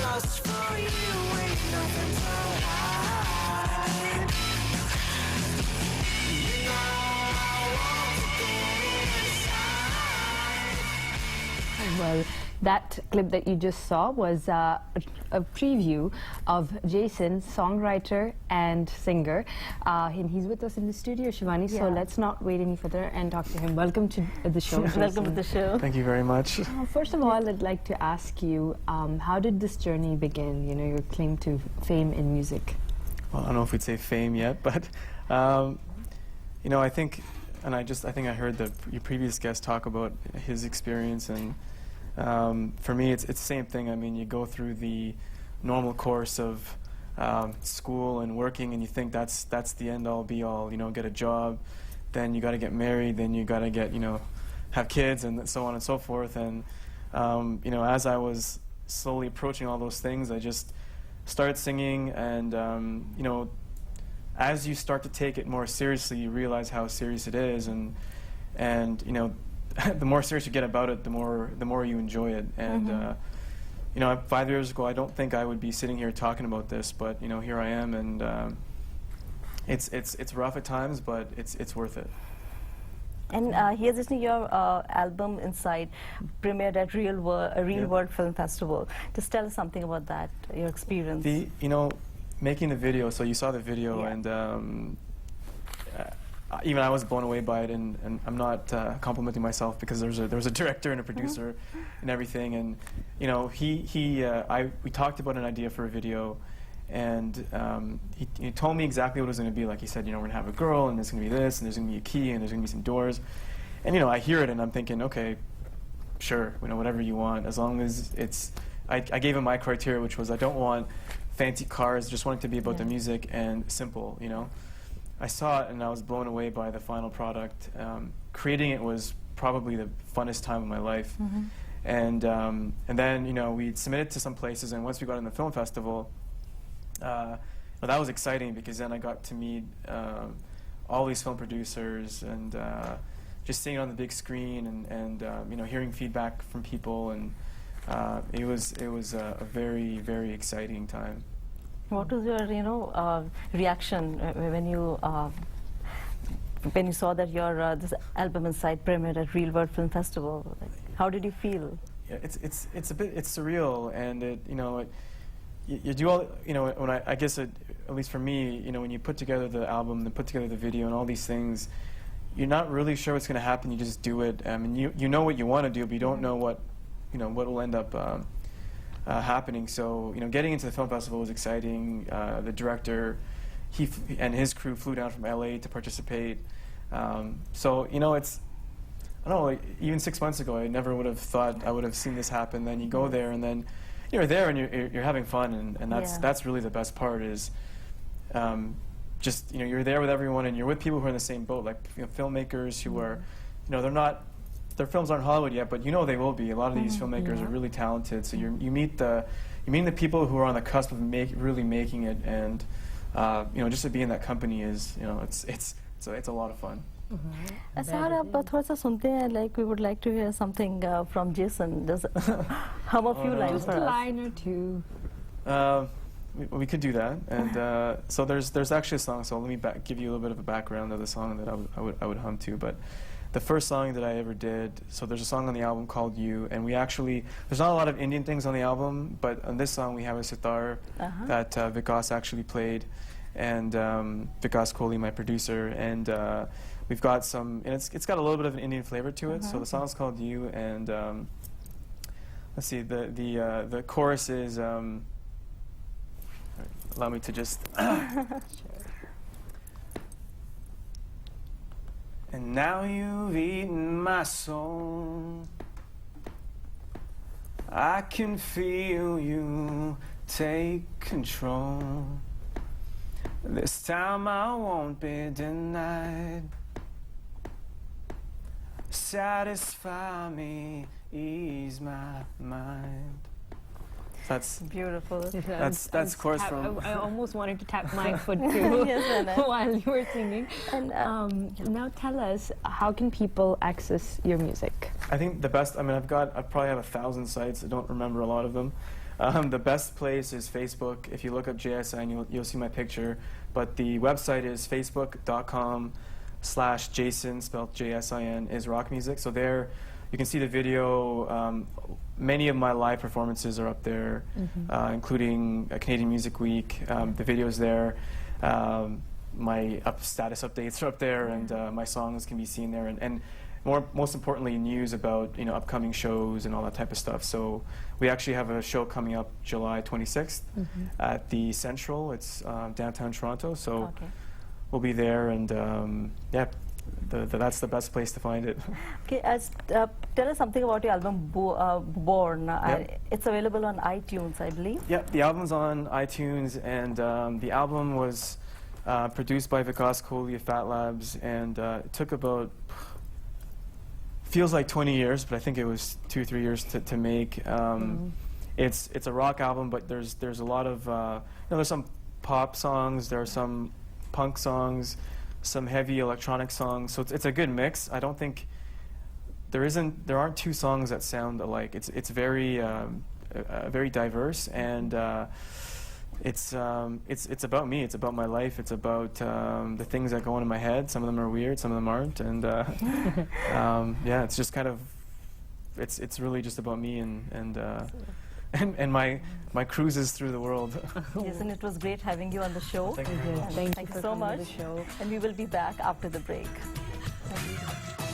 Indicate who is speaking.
Speaker 1: just for you, ain't nothing to hide. You know I want to get inside.
Speaker 2: Well, that clip that you just saw was a preview of jsin, songwriter and singer. And he's with us in the studio, Shivani, so let's not wait any further and talk to him. Welcome to the show, Jason.
Speaker 3: Welcome to the show.
Speaker 4: Thank you very much.
Speaker 2: First of all, I'd like to ask you, how did this journey begin, you know, your claim to fame in music?
Speaker 4: Well, I don't know if we'd say fame yet, but, you know, I think I think I heard your previous guest talk about his experience, and for me, it's the same thing. I mean, you go through the normal course of school and working, and you think that's the end all be all. You know, get a job, then you got to get married, then you got to get, you know, have kids, and so on and so forth. And you know, as I was slowly approaching all those things, I just started singing, and you know, as you start to take it more seriously, you realize how serious it is, and you know, the more serious you get about it, the more you enjoy it. And you know, 5 years ago, I don't think I would be sitting here talking about this, but you know, here I am, and it's rough at times, but it's worth it.
Speaker 3: And here's listening your album Inside premiered at Real World Film Festival. Just tell us something about that, your experience.
Speaker 4: You know, making the video. So you saw the video, and even I was blown away by it, and I'm not complimenting myself, because there was a director and a producer and everything, and you know, we talked about an idea for a video, and he told me exactly what it was going to be like. He said, you know, we're going to have a girl, and there's going to be this, and there's going to be a key, and there's going to be some doors, and you know, I hear it and I'm thinking, okay, sure, you know, whatever you want, as long as it's. I gave him my criteria, which was I don't want fancy cars, just want it to be about the music and simple, you know. I saw it and I was blown away by the final product. Creating it was probably the funnest time of my life. And then, you know, we submitted to some places, and once we got in the film festival, well, that was exciting, because then I got to meet all these film producers, and just seeing it on the big screen, and you know, hearing feedback from people, and it was a very, very exciting time.
Speaker 3: What was your, you know, reaction when you saw that your this album Inside premiered at Real World Film Festival? Like, how did you feel?
Speaker 4: Yeah, it's a bit surreal, and you know, you do all, you know, when I guess at least for me, you know, when you put together the album, then put together the video and all these things, you're not really sure what's going to happen. You just do it. I mean, you know what you want to do, but you don't know what will end up happening. So, you know, getting into the film festival was exciting. The director, he and his crew flew down from LA to participate. So, you know, I don't know, like, even 6 months ago, I never would have thought I would have seen this happen. Then you go there, and then you're there, and you're having fun, and that's really the best part, is just, you know, you're there with everyone, and you're with people who are in the same boat, like, you know, filmmakers who are, you know, their films aren't Hollywood yet, but you know they will be. A lot of these filmmakers are really talented. So you meet the people who are on the cusp of really making it, and you know, just to be in that company is, you know, it's a lot of fun.
Speaker 3: Sir, आप थोड़ा सा सुनते हैं, like we would like to hear something from jsin. Just hum a few lines
Speaker 2: Just
Speaker 3: for
Speaker 2: a
Speaker 3: us.
Speaker 2: line or two.
Speaker 4: We could do that, and so there's actually a song. So let me give you a little bit of a background of the song that I would hum to, but. The first song that I ever did, so there's a song on the album called You, and there's not a lot of Indian things on the album, but on this song we have a sitar that Vikas actually played, and Vikas Kohli, my producer, and we've got and it's got a little bit of an Indian flavor to it, so the song's called You, and let's see, the chorus is, allow me to just... And now you've eaten my soul, I can feel you take control. This time I won't be denied. Satisfy me, ease my mind. That's
Speaker 3: beautiful.
Speaker 4: That's chorus from.
Speaker 2: I almost wanted to tap my foot too while you were singing.
Speaker 3: And
Speaker 2: now tell us, how can people access your music?
Speaker 4: I think the best. I mean, I probably have 1,000 sites. I don't remember a lot of them, The best place is Facebook. If you look up jsin, you'll see my picture. But the website is facebook.com/jsin, spelled JSIN, is rock music. So there you can see the video. Many of my live performances are up there, including Canadian Music Week. The video's there. My status updates are up there, and my songs can be seen there. And most importantly, news about upcoming shows and all that type of stuff. So we actually have a show coming up July 26th at the Central. It's downtown Toronto. So we'll be there, and yeah, that's the best place to find it.
Speaker 3: Okay, tell us something about your album Born. It's available on iTunes, I believe.
Speaker 4: Yeah, the album's on iTunes, and the album was produced by Vikas Kohli of Fat Labs, and it took about, feels like 20 years, but I think it was 2 or 3 years to make. It's a rock album, but there's a lot of there's some pop songs, there are some punk songs, some heavy electronic songs. So it's a good mix. I don't think there aren't two songs that sound alike. It's very very diverse, and it's about me. It's about my life. It's about the things that go on in my head. Some of them are weird, some of them aren't, and yeah, it's just kind of it's really just about me and my cruises through the world.
Speaker 3: Yes, and it was great having you on the show.
Speaker 4: Thank you.
Speaker 2: Thank you
Speaker 3: Thank
Speaker 2: for
Speaker 3: you so
Speaker 2: coming
Speaker 3: much.
Speaker 2: to the show.
Speaker 3: And we will be back after the break. Thank you.